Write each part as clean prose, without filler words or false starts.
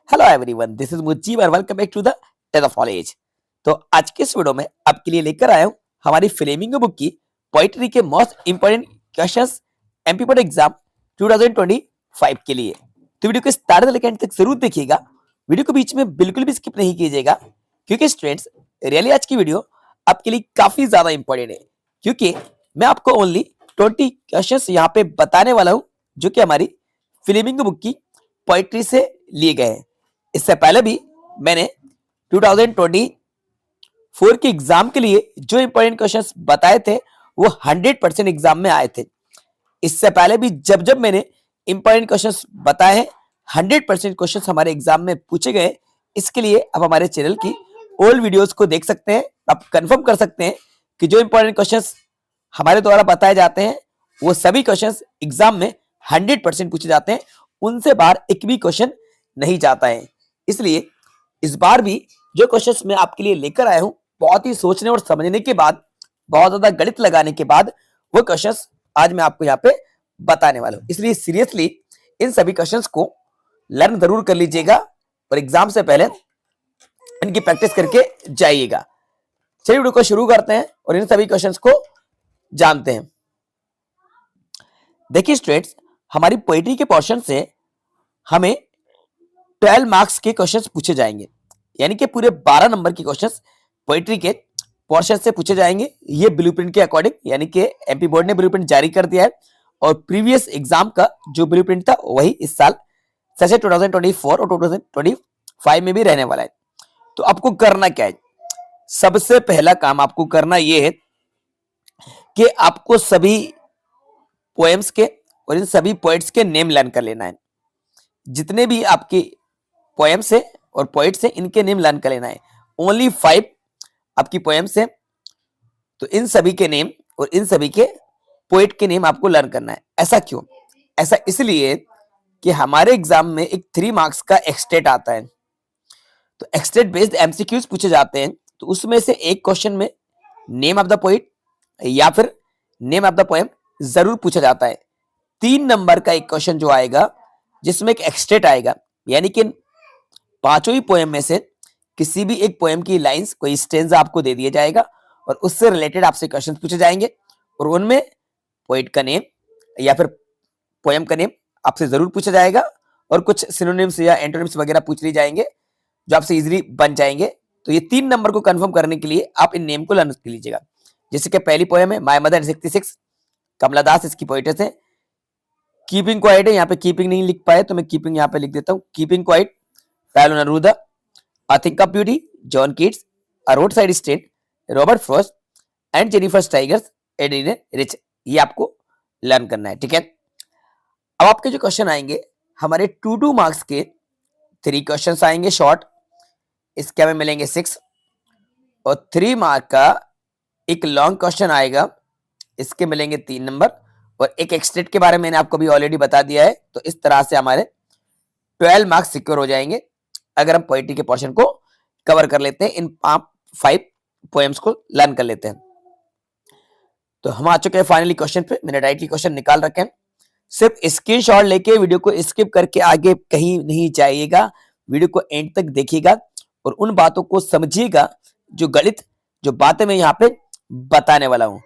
Hello everyone, this is Mujeeb और welcome back to the test of knowledge. तो आज के इस वीडियो में आपके लिए लेकर आया हूं हमारी फ्लेमिंगो बुक की पोइट्री के most important questions MP board exam 2025 के लिए। तो वीडियो को स्टार्ट से लेकर एंड तक जरूर देखिएगा। वीडियो को बीच में बिल्कुल भी स्किप नहीं कीजिएगा, क्योंकि स्टूडेंट्स रियली आज की वीडियो आपके लिए काफी ज्यादा इंपॉर्टेंट है, क्योंकि मैं आपको ओनली 20 क्वेश्चंस यहाँ पे बताने वाला हूँ जो कि हमारी फ्लेमिंगो बुक की पोइट्री से लिए गए हैं। इससे पहले भी मैंने 2024 के एग्जाम के लिए जो इंपॉर्टेंट क्वेश्चंस बताए थे वो 100% एग्जाम में आए थे। इससे पहले भी जब जब मैंने इंपॉर्टेंट क्वेश्चंस बताए हैं 100% क्वेश्चंस हमारे एग्जाम में पूछे गए। इसके लिए आप हमारे चैनल की ओल्ड वीडियोस को देख सकते हैं। आप कंफर्म कर सकते हैं कि जो इंपॉर्टेंट क्वेश्चंस हमारे द्वारा बताए जाते हैं वो सभी क्वेश्चंस एग्जाम में 100% पूछे जाते हैं, उनसे बाहर एक भी क्वेश्चन नहीं जाता है। इसलिए इस बार भी जो क्वेश्चंस मैं आपके लिए लेकर आया हूं बहुत ही सोचने और समझने के बाद, बहुत ज्यादा गणित लगाने के बाद वो क्वेश्चंस आज मैं आपको यहाँ पे बताने वाला हूं। इसलिए सीरियसली इन सभी क्वेश्चंस को लर्न जरूर कर लीजिएगा और एग्जाम से पहले इनकी प्रैक्टिस करके जाइएगा। चलिए वीडियो को शुरू करते हैं और इन सभी क्वेश्चंस को जानते हैं। देखिए स्टूडेंट्स, हमारी पोएट्री के पोर्शन से हमें 12 मार्क्स के क्वेश्चंस पूछे जाएंगे, यानी कि पूरे 12 नंबर के क्वेश्चंस पोएट्री के पोर्शन से पूछे जाएंगे। ये ब्लूप्रिंट के अकॉर्डिंग, यानी कि एमपी बोर्ड ने ब्लूप्रिंट जारी कर दिया है और प्रीवियस एग्जाम का जो ब्लूप्रिंट था वही इस साल जैसे 2024 और 2025 में भी रहने वाला है। तो आपको करना क्या है? सबसे पहला काम आपको करना यह है कि आपको सभी पोएम्स के और इन सभी पोएट्स के नेम लर्न कर लेना है। जितने भी आपके पोएम्स है और पोएट्स है इनके नेम लर्न कर लेना है। ओनली 5 आपकी पोएम्स है, तो इन सभी के नेम और इन सभी के पोएट के नेम आपको लर्न करना है। ऐसा क्यों? ऐसा इसलिए कि हमारे एग्जाम में एक 3 मार्क्स का एक्सटेट आता है, तो एक्सटेट बेस्ड एमसीक्यूज पूछे जाते हैं। तो उसमें से एक क्वेश्चन में नेम ऑफ द पोएट या फिर नेम ऑफ द पोएम जरूर पूछा जाता है। 3 नंबर का एक क्वेश्चन जो आएगा जिसमें एक एक्सटेट आएगा, यानी कि पांचों ही पोएम में से किसी भी एक पोएम की लाइंस, कोई स्टेंजा आपको दे दिया जाएगा और उससे रिलेटेड आपसे क्वेश्चन पूछे जाएंगे और उनमें पोएट का नेम या फिर पोएम का नेम आपसे जरूर पूछा जाएगा और कुछ सिनोनिम्स या एंटोनिम्स वगैरह पूछ लिए जाएंगे जो आपसे इजीली बन जाएंगे। तो ये 3 नंबर को कंफर्म करने के लिए आप इन नेम को लर्न कर लीजिएगा। जैसे कि पहली पोएम है माय मदर 66, कमला दास इसकी पोएटेस है। कीपिंग क्वाइट है, यहाँ पे कीपिंग नहीं लिख पाए तो मैं कीपिंग यहाँ पे लिख देता हूँ। Keeping quiet Pablo Neruda. A Think of Beauty, John Keats. A Roadside Street, Robert Frost and Jennifer tigers, Adrienne Rich. ये आपको लर्न करना है, ठीक है। अब आपके जो क्वेश्चन आएंगे हमारे 2 मार्क्स के 3 क्वेश्चंस आएंगे शॉर्ट, इसके हमें मिलेंगे 6 और 3 मार्क का एक लॉन्ग क्वेश्चन आएगा, इसके मिलेंगे 3 नंबर और एक एक्सटेट के बारे में मैंने आपको भी ऑलरेडी बता दिया है। तो इस तरह से हमारे 12 मार्क्स सिक्योर हो जाएंगे अगर हम पोएट्री के पोर्शन को कवर कर लेते हैं, इन 5 पोएम्स को लर्न कर लेते हैं। तो हम आ चुके हैं फाइनली क्वेश्चन पे। मैंने डायरेक्टली क्वेश्चन निकाल रखे हैं। सिर्फ स्क्रीनशॉट लेके वीडियो को स्किप करके आगे कहीं नहीं जाइएगा, वीडियो को एंड तक देखिएगा और उन बातों को समझिएगा जो गणित, जो बातें मैं यहाँ पे बताने वाला हूँ,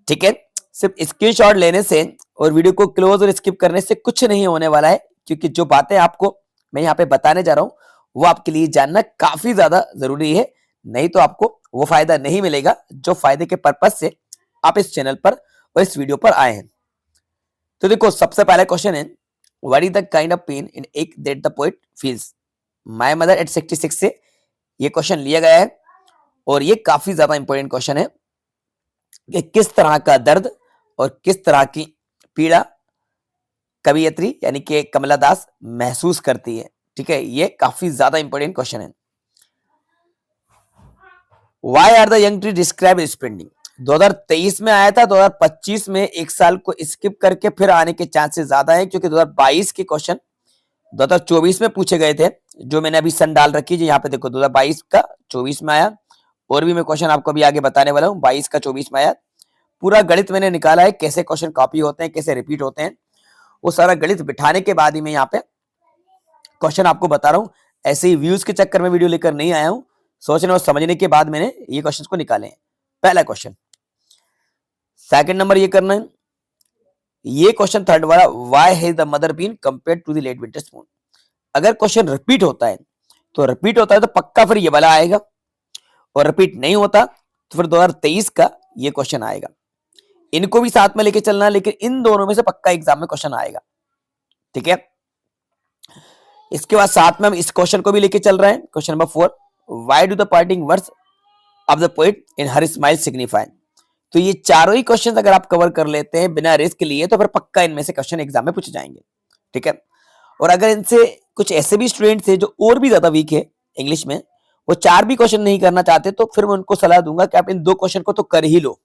ठीक है। सिर्फ स्क्रीनशॉट लेने से और वीडियो को क्लोज और स्किप करने से कुछ नहीं होने वाला है, क्योंकि जो बातें आपको मैं यहाँ पे बताने जा रहा हूँ वो आपके लिए जानना काफी ज्यादा जरूरी है। नहीं तो आपको वो फायदा नहीं मिलेगा जो फायदे के पर्पज से आप इस चैनल पर और इस वीडियो पर आए हैं। तो देखो, सबसे पहला क्वेश्चन है what is the kind of pain in एक that the poet feels. My mother at 66 से ये क्वेश्चन लिया गया है और ये काफी ज्यादा इंपॉर्टेंट क्वेश्चन है कि किस तरह का दर्द और किस तरह की पीड़ा कवियत्री यानी कि कमला दास महसूस करती है, ठीक है। ये काफी ज्यादा इंपॉर्टेंट क्वेश्चन है। Why are the young tree describe spending. 2023 में आया था, 2025 में एक साल को स्किप करके फिर आने के चांसेस ज्यादा है, क्योंकि 2022 के क्वेश्चन 2024 में पूछे गए थे, जो मैंने अभी सन डाल रखी है। यहाँ पे देखो 2022 का 24 में आया और भी मैं क्वेश्चन आपको अभी आगे बताने वाला हूँ। 22 का 24 में आया। पूरा गणित मैंने निकाला है, कैसे क्वेश्चन कॉपी होते हैं, कैसे रिपीट होते हैं, वो सारा गणित बिठाने के बाद ही मैं यहाँ पे क्वेश्चन आपको बता रहा हूं, ऐसे ही व्यूज के चक्कर में वीडियो लेकर नहीं आया हूं, सोचने और समझने के बाद मैंने ये क्वेश्चन को निकाले हैं। पहला क्वेश्चन, सेकंड नंबर ये करना है, ये क्वेश्चन थर्ड वाला, why has the mother been compared to the late winter spoon. अगर क्वेश्चन रिपीट होता है तो पक्का फिर ये वाला आएगा, और रिपीट नहीं होता तो फिर 2023 का ये क्वेश्चन आएगा। इनको भी साथ में लेके चलना, लेकिन इन दोनों में से पक्का एग्जाम में क्वेश्चन आएगा, ठीक है। इसके बाद साथ में हम इस क्वेश्चन को भी लेके चल रहे हैं, question number 4, why do the parting words of the poet in her smile signify. तो ये चारों ही क्वेश्चन अगर आप कवर कर लेते हैं बिना रिस्क लिए तो फिर पक्का इनमें से क्वेश्चन एग्जाम में पूछे जाएंगे, ठीक है। और अगर इनसे कुछ ऐसे भी स्टूडेंट्स हैं जो और भी ज्यादा वीक है इंग्लिश में, वो 4 भी क्वेश्चन नहीं करना चाहते, तो फिर मैं उनको सलाह दूंगा कि आप इन 2 क्वेश्चन को तो कर ही लो,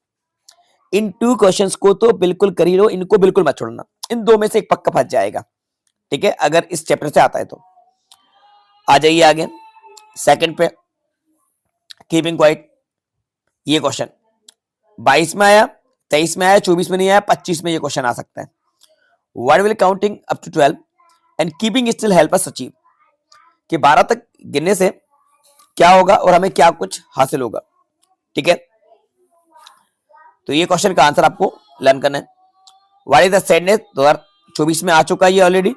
इन 2 क्वेश्चंस को तो बिल्कुल कर ही लो, इनको बिल्कुल मत छोड़ना, इन 2 में से एक पक्का फंस जाएगा, ठीक है, अगर इस चैप्टर से आता है तो। आ जाइए आगे सेकंड पे, कीपिंग क्वाइट। ये क्वेश्चन 22 में आया, 23 में आया, 24 में नहीं आया, 25 में ये क्वेश्चन आ सकता है। What will counting up to 12 and keeping still help us achieve, कि 12 तक गिनने से क्या होगा और हमें क्या कुछ हासिल होगा, ठीक है। तो ये क्वेश्चन का आंसर आपको लर्न करना है। व्हाट इज द सैडनेस, 2024 में आ चुका है ये ऑलरेडी,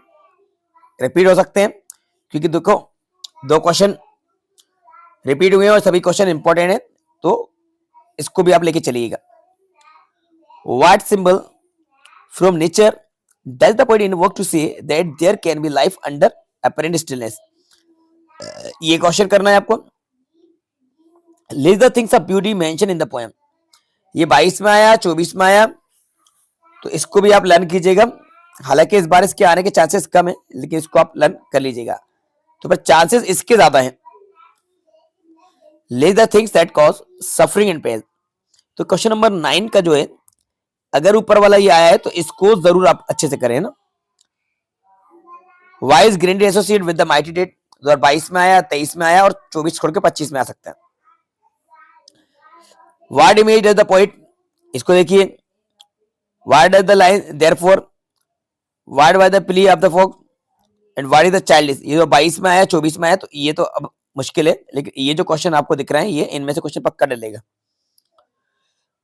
रिपीट हो सकते हैं क्योंकि देखो 2 क्वेश्चन रिपीट हुए हैं और सभी क्वेश्चन इंपॉर्टेंट है, तो इसको भी आप लेके चलिएगा। What symbol from nature does the poet invoke to say that there can be life under apparent stillness. ये क्वेश्चन करना है आपको। List the things of beauty mention in the poem. ये 22 में आया, 24 में आया, तो इसको भी आप लर्न कीजिएगा। हालांकि इस बार इसके आने के चांसेस कम है, लेकिन इसको आप लर्न कर लीजिएगा, तो पर चांसेस इसके ज्यादा हैं। List the things that cause suffering and pain. तो क्वेश्चन नंबर 9 का जो है, अगर ऊपर वाला ये आया है तो इसको जरूर आप अच्छे से करें ना। Why is greenery associate with the mighty dead, 2022 में आया, 23 में आया और 24 छोड़ के 25 में आ सकता है। What image does the poet, इसको देखिए, what does the line therefore, what was the plea of the fog and what is the child. ये जो 22 में आया, 24 में आया, तो ये तो अब मुश्किल है, लेकिन ये जो क्वेश्चन आपको दिख रहा है ये इनमें से क्वेश्चन पक्का डलेगा।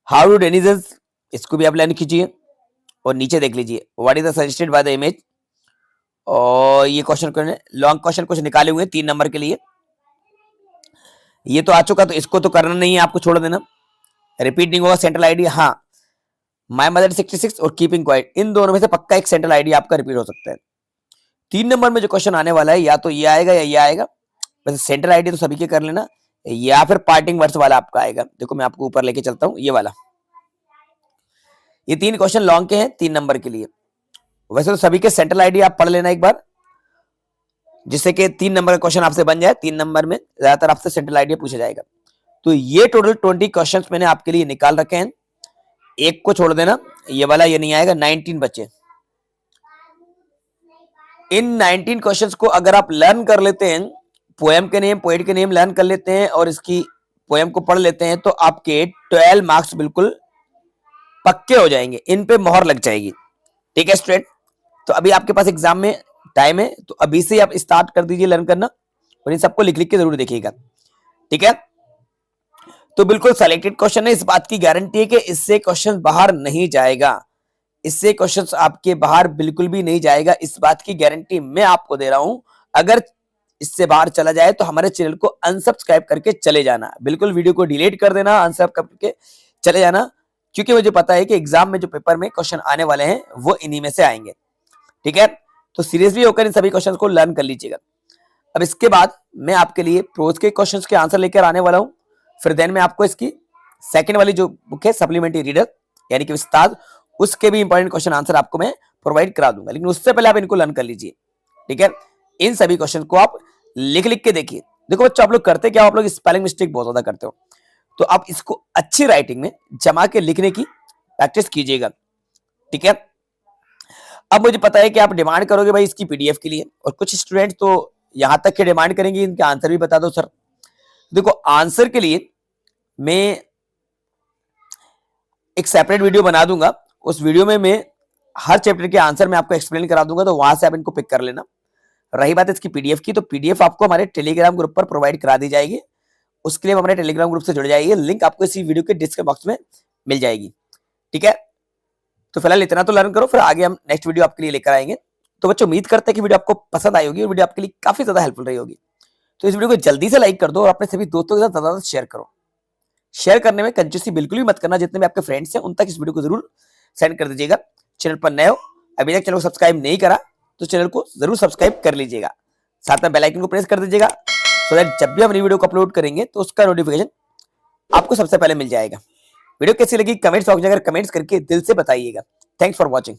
हाउ डू डेनिजन्स, इसको भी आप लर्न कीजिए और नीचे देख लीजिए, what is the suggested by the image. और ये क्वेश्चन लॉन्ग क्वेश्चन कुछ निकाले हुए 3 नंबर के लिए, ये तो आ चुका, तो इसको तो करना नहीं है, आपको छोड़ देना। रिपीट नहीं होगा, सेंट्रल आइडिया, हाँ, माई मदर 66 और कीपिंग क्वाइट, इन दोनों में से पक्का एक सेंट्रल आइडिया आपका रिपीट हो सकता है। 3 नंबर में जो क्वेश्चन आने वाला है या तो ये आएगा या ये आएगा, वैसे सेंट्रल आइडिया तो सभी के कर लेना, या फिर पार्टिंग वर्ड्स वाला आपका आएगा। देखो मैं आपको ऊपर लेके चलता हूं, ये वाला। ये 3 क्वेश्चन लॉन्ग के हैं 3 नंबर के लिए। वैसे तो सभी के सेंट्रल आइडिया आप पढ़ लेना एक बार, जिससे कि 3 नंबर का क्वेश्चन आपसे बन जाए। 3 नंबर में ज्यादातर आपसे सेंट्रल आइडिया पूछा जाएगा। तो ये टोटल 20 क्वेश्चन मैंने आपके लिए निकाल रखे हैं, एक को छोड़ देना, ये वाला ये नहीं आएगा, 19 बचे। इन 19 क्वेश्चंस को अगर आप लर्न कर लेते हैं, पोएम के नेम, पोएट के नेम लर्न कर लेते हैं और इसकी पोएम को पढ़ लेते हैं, तो आपके 12 मार्क्स बिल्कुल पक्के हो जाएंगे, इन पे मोहर लग जाएगी, ठीक है स्टूडेंट। तो अभी आपके पास एग्जाम में टाइम है, तो अभी से आप स्टार्ट कर दीजिए लर्न करना, और इन सबको लिख लिख के जरूर देखिएगा, ठीक है। तो बिल्कुल सिलेक्टेड क्वेश्चन है, इस बात की गारंटी है कि इससे क्वेश्चन बाहर नहीं जाएगा, इससे क्वेश्चन आपके बाहर बिल्कुल भी नहीं जाएगा, इस बात की गारंटी मैं आपको दे रहा हूं। अगर इससे बाहर चला जाए तो हमारे चैनल को अनसब्सक्राइब करके चले जाना, बिल्कुल वीडियो को डिलीट कर देना, अनसब्सक्राइब करके चले जाना, क्योंकि मुझे पता है कि एग्जाम में जो पेपर में क्वेश्चन आने वाले हैं वो इन्हीं में से आएंगे, ठीक है। तो सीरियसली होकर इन सभी क्वेश्चन को लर्न कर लीजिएगा। अब इसके बाद मैं आपके लिए प्रोज के क्वेश्चंस के आंसर लेकर आने वाला हूं, फिर देन मैं आपको इसकी सेकंड वाली जो बुक है सप्लीमेंट्री रीडर यानी कि विस्तार, उसके भी इंपॉर्टेंट क्वेश्चन आंसर आपको मैं प्रोवाइड करा दूंगा, लेकिन उससे पहले आप इनको लर्न कर लीजिए, ठीक है। इन सभी क्वेश्चन को आप लिख लिख के देखिए। देखो बच्चों, आप लोग करते क्या, आप लोग स्पेलिंग मिस्टेक बहुत ज्यादा करते हो, तो आप इसको अच्छी राइटिंग में जमा के लिखने की प्रैक्टिस कीजिएगा, ठीक है। अब मुझे पता है कि आप डिमांड करोगे भाई इसकी पीडीएफ के लिए, और कुछ स्टूडेंट तो यहां तक के डिमांड करेंगे इनके आंसर भी बता दो सर। देखो आंसर के लिए मैं एक सेपरेट वीडियो बना दूंगा, उस वीडियो में मैं हर चैप्टर के आंसर में आपको एक्सप्लेन करा दूंगा, तो वहां से आप इनको पिक कर लेना। रही बात इसकी पीडीएफ की, तो पीडीएफ आपको हमारे टेलीग्राम ग्रुप पर प्रोवाइड करा दी जाएगी। उसके लिए हमारे टेलीग्राम ग्रुप से जुड़ जाइए, लिंक आपको इसी वीडियो के डिस्क्रिप्शन बॉक्स में मिल जाएगी। ठीक है, तो फिलहाल इतना तो लर्न करो, फिर आगे हम नेक्स्ट वीडियो आपके लिए लेकर आएंगे। तो बच्चों उम्मीद करते हैं कि वीडियो आपको पसंद आई होगी और वीडियो आपके लिए काफी ज्यादा हेल्पफुल रही होगी। तो इस वीडियो को जल्दी से लाइक कर दो और अपने सभी दोस्तों के साथ ज्यादा शेयर करो। शेयर करने में कंजूसी बिल्कुल भी मत करना, जितने भी आपके फ्रेंड्स हैं उन तक इस वीडियो को जरूर सेंड कर दीजिएगा। चैनल पर नए हो, अभी तक चैनल को सब्सक्राइब नहीं करा तो चैनल को जरूर सब्सक्राइब कर लीजिएगा, साथ में बेल आइकन को प्रेस कर दीजिएगा, सो दैट जब भी हम नई वीडियो को अपलोड करेंगे तो उसका नोटिफिकेशन आपको सबसे पहले मिल जाएगा। वीडियो कैसी लगी कमेंट्स बॉक्स में अगर कमेंट्स करके दिल से बताइएगा। Thanks for watching.